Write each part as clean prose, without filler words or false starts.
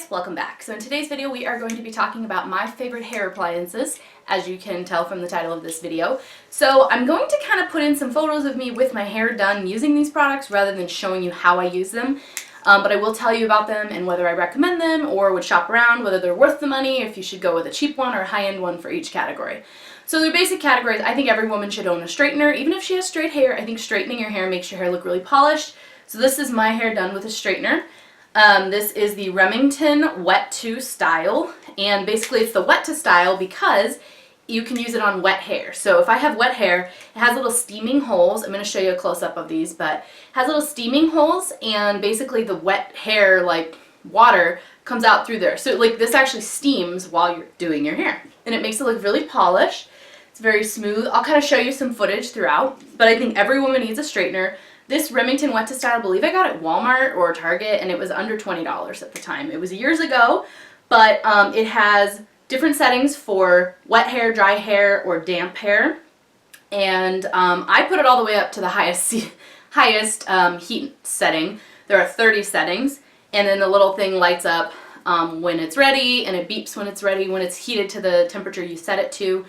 guys, welcome back. So in today's video we are going to be talking about my favorite hair appliances, as you can tell from the title of this video. So I'm going to kind of put in some photos of me with my hair done using these products rather than showing you how I use them. But I will tell you about them and whether I recommend them or would shop around, whether they're worth the money, if you should go with a cheap one or a high-end one for each category. So they're basic categories. I think every woman should own a straightener. Even if she has straight hair, I think straightening your hair makes your hair look really polished. So this is my hair done with a straightener. This is the Remington Wet to Style, and basically it's the wet to style because you can use it on wet hair. So if I have wet hair, it has little steaming holes. I'm going to show you a close-up of these, but it has little steaming holes, and basically the wet hair, like water, comes out through there. So like this actually steams while you're doing your hair, and it makes it look really polished. It's very smooth. I'll kind of show you some footage throughout, but I think every woman needs a straightener. This Remington Wet to Style, I believe I got it at Walmart or Target, and it was under $20 at the time. It was years ago, but it has different settings for wet hair, dry hair, or damp hair. And I put it all the way up to the highest heat setting. There are 30 settings, and then the little thing lights up when it's ready, and it beeps when it's ready, when it's heated to the temperature you set it to.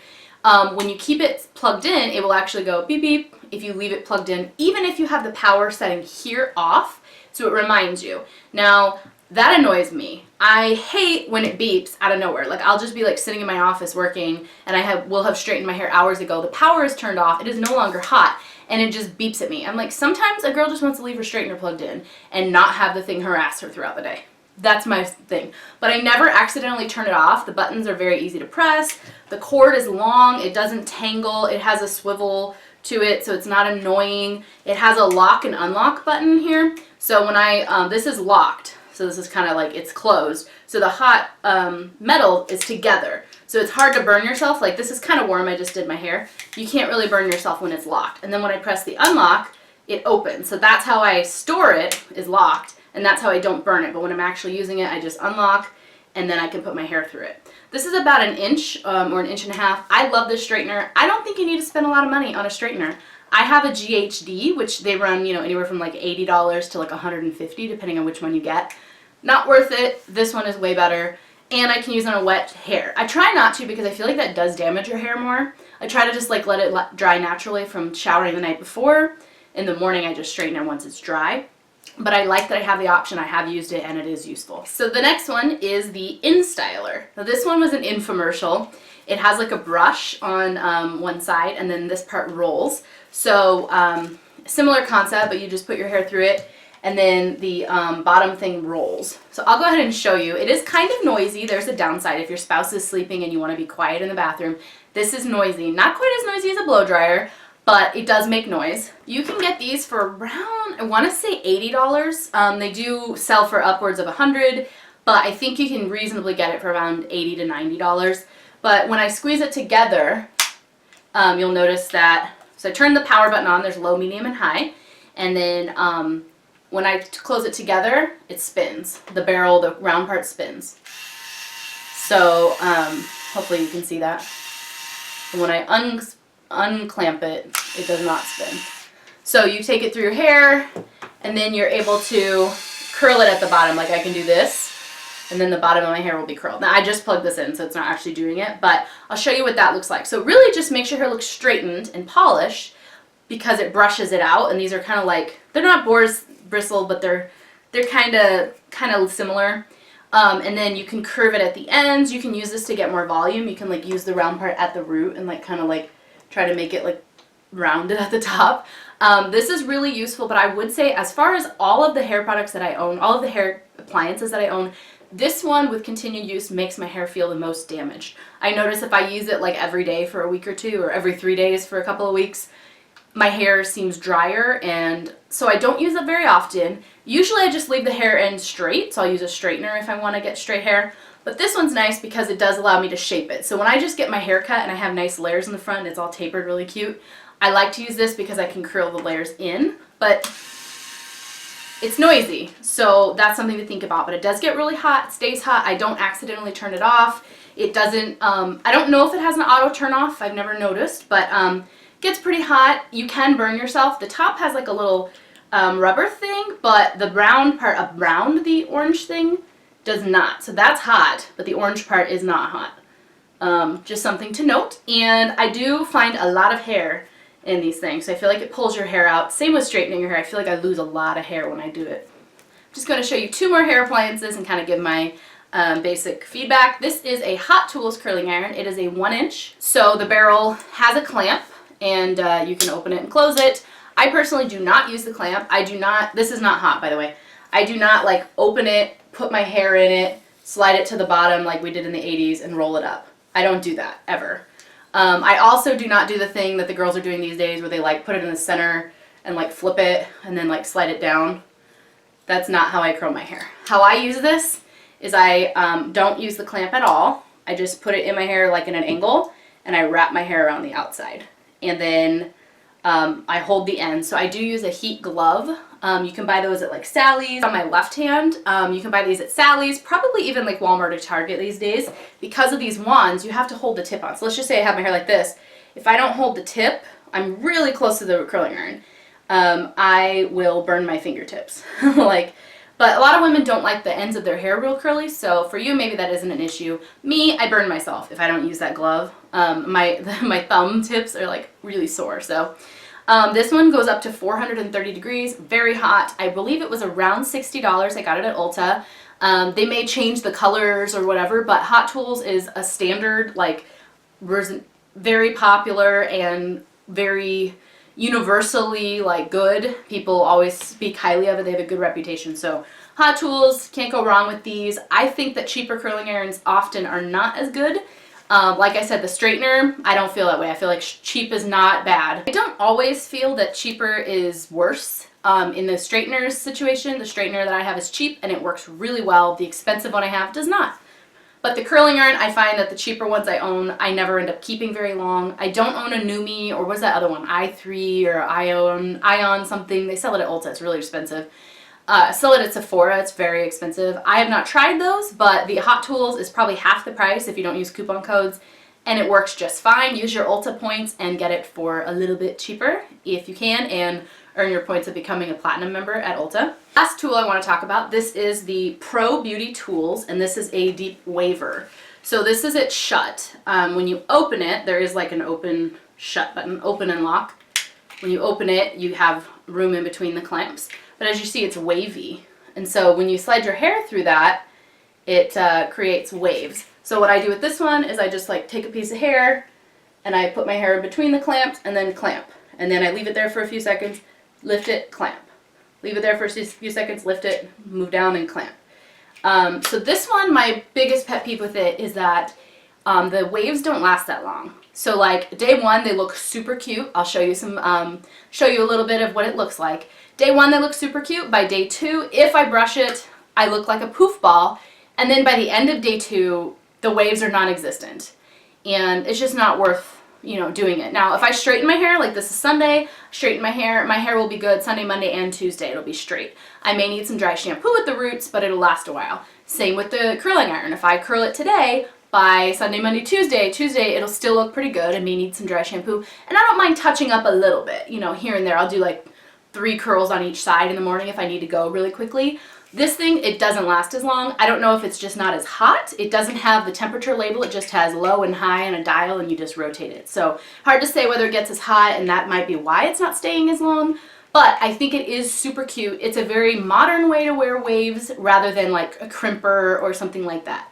When you keep it plugged in, it will actually go beep beep if you leave it plugged in, even if you have the power setting here off, so it reminds you. Now, that annoys me. I hate when it beeps out of nowhere. Like, I'll just be like sitting in my office working, and will have straightened my hair hours ago. The power is turned off, it is no longer hot, and it just beeps at me. I'm like, sometimes a girl just wants to leave her straightener plugged in and not have the thing harass her throughout the day. That's my thing. But I never accidentally turn it off. The buttons are very easy to press. The cord is long. It doesn't tangle. It has a swivel to it, so it's not annoying. It has a lock and unlock button here. So when this is locked. So this is kind of like it's closed. So the hot metal is together. So it's hard to burn yourself. Like, this is kind of warm. I just did my hair. You can't really burn yourself when it's locked. And then when I press the unlock, it opens. So that's how I store it, is locked. And that's how I don't burn it. But when I'm actually using it, I just unlock, and then I can put my hair through it. This is about an inch or an inch and a half. I love this straightener. I don't think you need to spend a lot of money on a straightener. I have a GHD, which they run, anywhere from like $80 to like $150, depending on which one you get. Not worth it. This one is way better. And I can use it on wet hair. I try not to because I feel like that does damage your hair more. I try to just like let it dry naturally from showering the night before. In the morning, I just straighten it once it's dry. But I like that I have the option. I have used it and it is useful. So the next one is the InStyler. Now this one was an infomercial. It has like a brush on one side, and then this part rolls. So similar concept, but you just put your hair through it, and then the bottom thing rolls. So I'll go ahead and show you. It is kind of noisy. There's a downside. If your spouse is sleeping and you want to be quiet in the bathroom, this is noisy. Not quite as noisy as a blow dryer, but it does make noise. You can get these for around, I want to say $80. They do sell for upwards of $100, but I think you can reasonably get it for around $80 to $90. But when I squeeze it together, you'll notice that, so I turn the power button on, there's low, medium, and high, and then when I close it together, it spins. The barrel, the round part spins. So hopefully you can see that. And when I unclamp it, it does not spin. So you take it through your hair, and then you're able to curl it at the bottom. Like, I can do this, and then the bottom of my hair will be curled. Now I just plugged this in, so it's not actually doing it, but I'll show you what that looks like. So it really just makes your hair look straightened and polished because it brushes it out. And these are kind of like, they're not boar's bristle, but they're kind of similar. And then you can curve it at the ends. You can use this to get more volume. You can like use the round part at the root and like kind of like try to make it like rounded at the top. This is really useful, but I would say as far as all of the hair products that I own, all of the hair appliances that I own, this one with continued use makes my hair feel the most damaged. I notice if I use it like every day for a week or two, or every 3 days for a couple of weeks, my hair seems drier, and so I don't use it very often. Usually I just leave the hair end straight, so I'll use a straightener if I want to get straight hair. But this one's nice because it does allow me to shape it. So when I just get my hair cut and I have nice layers in the front, it's all tapered really cute, I like to use this because I can curl the layers in, but it's noisy, so that's something to think about. But it does get really hot, it stays hot. I don't accidentally turn it off. It doesn't, I don't know if it has an auto turn off, I've never noticed, but it gets pretty hot. You can burn yourself. The top has like a little rubber thing, but the brown part around the orange thing does not. So that's hot, but the orange part is not hot. Just something to note. And I do find a lot of hair in these things. So I feel like it pulls your hair out. Same with straightening your hair. I feel like I lose a lot of hair when I do it. I'm just going to show you 2 more hair appliances and kind of give my basic feedback. This is a Hot Tools curling iron. It is a 1-inch. So the barrel has a clamp, and you can open it and close it. I personally do not use the clamp. I do not, this is not hot by the way, I do not like open it, put my hair in it, slide it to the bottom like we did in the 80s and roll it up. I don't do that, ever. I also do not do the thing that the girls are doing these days where they like put it in the center and like flip it and then like slide it down. That's not how I curl my hair. How I use this is I don't use the clamp at all. I just put it in my hair like in an angle and I wrap my hair around the outside. And then I hold the end. So I do use a heat glove. You can buy those at like Sally's. On my left hand, you can buy these at Sally's, probably even like Walmart or Target these days. Because of these wands, you have to hold the tip on. So let's just say I have my hair like this. If I don't hold the tip, I'm really close to the curling iron. I will burn my fingertips. But a lot of women don't like the ends of their hair real curly, so for you maybe that isn't an issue. Me, I burn myself if I don't use that glove. My thumb tips are like really sore, so. This one goes up to 430 degrees, very hot. I believe it was around $60. I got it at Ulta. They may change the colors or whatever, but Hot Tools is a standard, like, very popular and very universally like good. People always speak highly of it. They have a good reputation. So Hot Tools, can't go wrong with these. I think that cheaper curling irons often are not as good. Like I said, the straightener, I don't feel that way. I feel like cheap is not bad. I don't always feel that cheaper is worse. In the straighteners situation, the straightener that I have is cheap and it works really well. The expensive one I have does not. But the curling iron, I find that the cheaper ones I own, I never end up keeping very long. I don't own a Numi, or what's that other one? i3 or Ion something. They sell it at Ulta. It's really expensive. Sell it at Sephora. It's very expensive. I have not tried those, but the Hot Tools is probably half the price if you don't use coupon codes, and it works just fine. Use your Ulta points and get it for a little bit cheaper if you can, and earn your points of becoming a platinum member at Ulta. Last tool I want to talk about, this is the Pro Beauty Tools, and this is a deep waver. So this is it shut. When you open it, there is like an open shut button, open and lock. When you open it, you have room in between the clamps. But as you see, it's wavy. And so when you slide your hair through that, it creates waves. So what I do with this one is I just like take a piece of hair and I put my hair in between the clamps and then clamp. And then I leave it there for a few seconds, lift it, clamp. Leave it there for a few seconds, lift it, move down and clamp. So this one, my biggest pet peeve with it is that the waves don't last that long. So like day one, they look super cute. I'll show you show you a little bit of what it looks like. Day one, they look super cute. By day two, if I brush it, I look like a poof ball. And then by the end of day two, the waves are non-existent. And it's just not worth, you know, doing it. Now, if I straighten my hair, like this is Sunday, straighten my hair will be good Sunday, Monday, and Tuesday. It'll be straight. I may need some dry shampoo with the roots, but it'll last a while. Same with the curling iron. If I curl it today, by Sunday, Monday, Tuesday, it'll still look pretty good. I may need some dry shampoo. And I don't mind touching up a little bit, you know, here and there. I'll do like 3 curls on each side in the morning if I need to go really quickly. This thing, it doesn't last as long. I don't know if it's just not as hot. It doesn't have the temperature label. It just has low and high and a dial, and you just rotate it. So hard to say whether it gets as hot, and that might be why it's not staying as long. But I think it is super cute. It's a very modern way to wear waves rather than like a crimper or something like that.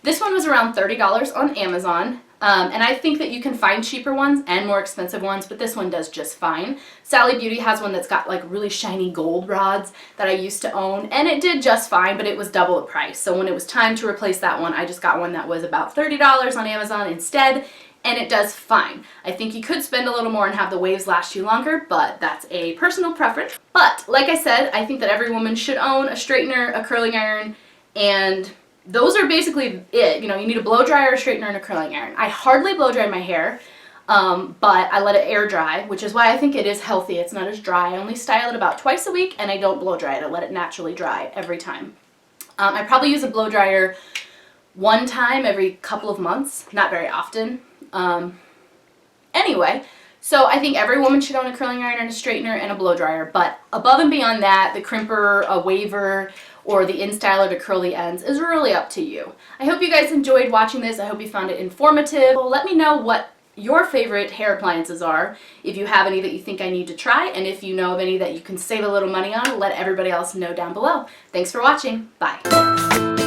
This one was around $30 on Amazon. And I think that you can find cheaper ones and more expensive ones, but this one does just fine. Sally Beauty has one that's got like really shiny gold rods that I used to own, and it did just fine, but it was double the price. So when it was time to replace that one, I just got one that was about $30 on Amazon instead, and it does fine. I think you could spend a little more and have the waves last you longer, but that's a personal preference. But like I said, I think that every woman should own a straightener, a curling iron, and those are basically it. You know, you need a blow dryer, a straightener, and a curling iron. I hardly blow dry my hair, but I let it air dry, which is why I think it is healthy. It's not as dry. I only style it about twice a week, and I don't blow dry it. I let it naturally dry every time. I probably use a blow dryer one time every couple of months, not very often. Anyway, So I think every woman should own a curling iron and a straightener and a blow dryer, but above and beyond that, the crimper, a waver, or the InStyler to curly ends is really up to you. I hope you guys enjoyed watching this. I hope you found it informative. Well, let me know what your favorite hair appliances are, if you have any that you think I need to try, and if you know of any that you can save a little money on, let everybody else know down below. Thanks for watching. Bye.